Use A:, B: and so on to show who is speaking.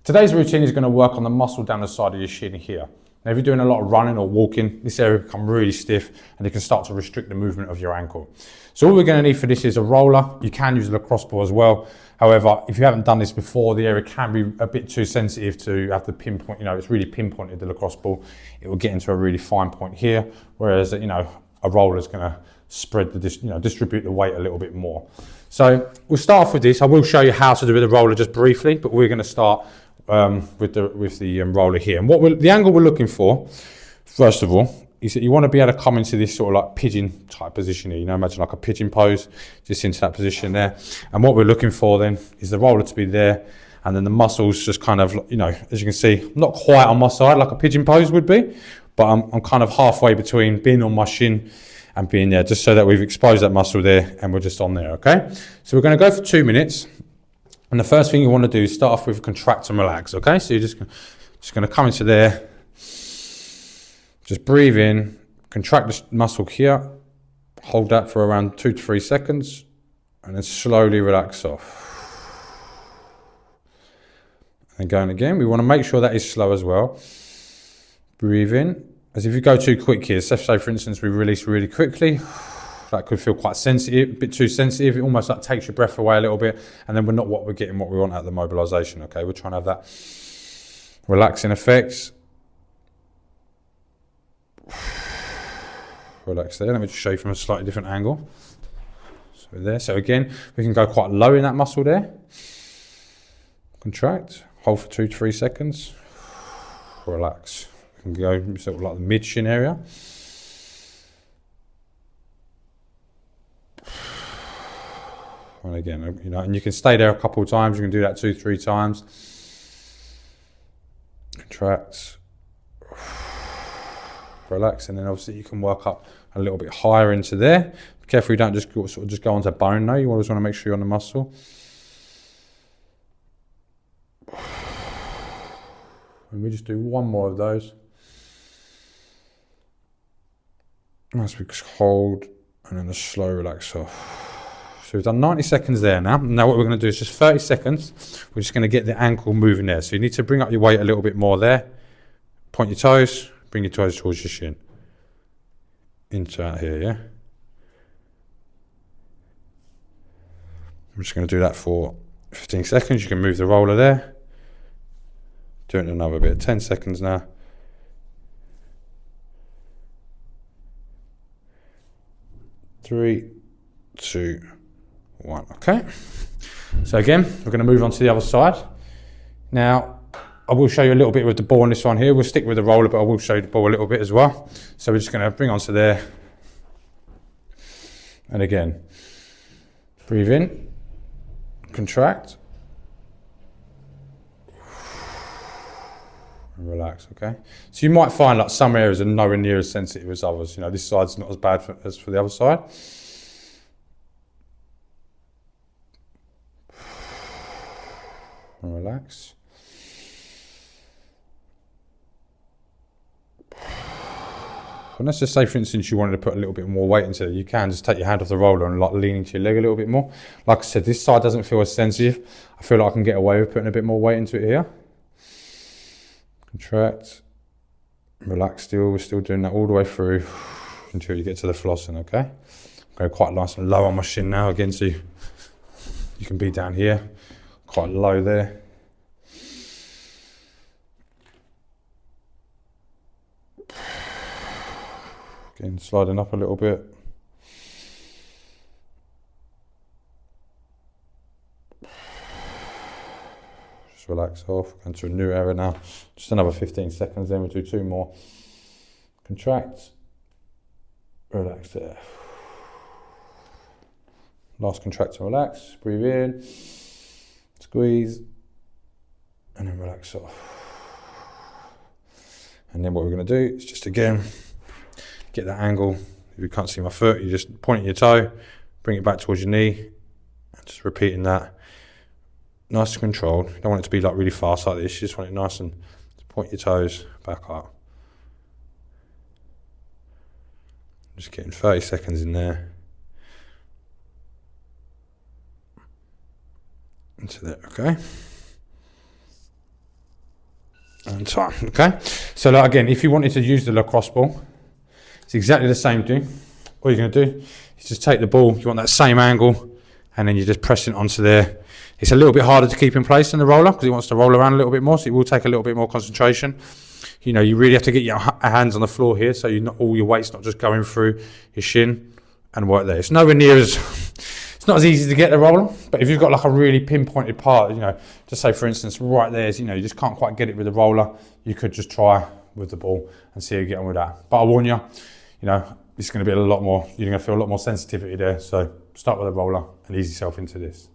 A: Today's routine is going to work on the muscle down the side of your shin here. Now, if you're doing a lot of running or walking, this area will become really stiff and it can start to restrict the movement of your ankle. So all we're going to need for this is a roller. You can use a lacrosse ball as well. However, if you haven't done this before, the area can be a bit too sensitive to have to pinpoint, it's really pinpointed, the lacrosse ball. It will get into a really fine point here, whereas, a roller is going to spread distribute the weight a little bit more. So we'll start off with this. I will show you how to do the roller just briefly, but we're going to start with the roller here. And the angle we're looking for, first of all, is that you want to be able to come into this sort of like pigeon type position here. Imagine like a pigeon pose, just into that position there. And what we're looking for then is the roller to be there, and then the muscles just kind of, as you can see, not quite on my side like a pigeon pose would be, but I'm kind of halfway between being on my shin and being there, just so that we've exposed that muscle there and we're just on there, okay? So we're going to go for 2 minutes. And the first thing you want to do is start off with contract and relax, okay? So you're just going to come into there, just breathe in, contract the muscle here, hold that for around 2 to 3 seconds, and then slowly relax off. And going again, we want to make sure that is slow as well. Breathe in. As if you go too quick here, say for instance we release really quickly, that could feel quite sensitive, a bit too sensitive. It almost like takes your breath away a little bit, and then we're not what we want out of the mobilization, okay? We're trying to have that relaxing effects. Relax there. Let me just show you from a slightly different angle. So there. So again, we can go quite low in that muscle there. Contract. Hold for 2 to 3 seconds. Relax. We can go sort of like the mid-shin area. And again, and you can stay there a couple of times. You can do that 2 to 3 times. Contract. Relax, and then obviously you can work up a little bit higher into there. Be careful you don't just go onto bone though. You always want to make sure you're on the muscle. And we just do one more of those. As we hold, and then a slow relax off. So we've done 90 seconds there now. Now what we're going to do is just 30 seconds. We're just going to get the ankle moving there. So you need to bring up your weight a little bit more there. Point your toes. Bring your toes towards your shin. Into out here, yeah? I'm just going to do that for 15 seconds. You can move the roller there. Do it in another bit. 10 seconds now. 3, 2, 1. Okay. So again, we're going to move on to the other side. Now, I will show you a little bit with the ball on this one here. We'll stick with the roller, but I will show you the ball a little bit as well. So we're just going to bring onto there. And again, breathe in, contract, and relax, okay? So you might find like some areas are nowhere near as sensitive as others. This side's not as bad as for the other side. And relax. And let's just say, for instance, you wanted to put a little bit more weight into it. You can just take your hand off the roller and like lean into your leg a little bit more. Like I said, this side doesn't feel as sensitive. I feel like I can get away with putting a bit more weight into it here. Contract. Relax still. We're still doing that all the way through until you get to the flossing, okay? I'm going quite nice and low on my shin now again, so you can be down here, quite low there. Again, sliding up a little bit. Just relax off. Going to a new area now. Just another 15 seconds, then we'll do 2 more. Contract. Relax there. Last contract and relax. Breathe in. Squeeze. And then relax off. And then what we're going to do is just again, get that angle. If you can't see my foot, you just point at your toe, bring it back towards your knee, and just repeating that. Nice and controlled. You don't want it to be like really fast like this. You just want it nice and point your toes back up. Just getting 30 seconds in there. Into there, okay? and time. Okay, so like, again, if you wanted to use the lacrosse ball, it's exactly the same thing. All you're going to do is just take the ball, you want that same angle, and then you're just pressing it onto there. It's a little bit harder to keep in place than the roller because it wants to roll around a little bit more, so it will take a little bit more concentration. You know, you really have to get your hands on the floor here, so you're not, all your weight's not just going through your shin and work there. It's nowhere near as, it's not as easy to get the roller, but if you've got like a really pinpointed part, you know, just say for instance, right there's, you know, you just can't quite get it with the roller, you could just try with the ball and see how you get on with that. But I warn you, you know, it's going to be a lot more, you're going to feel a lot more sensitivity there, so start with a roller and ease yourself into this.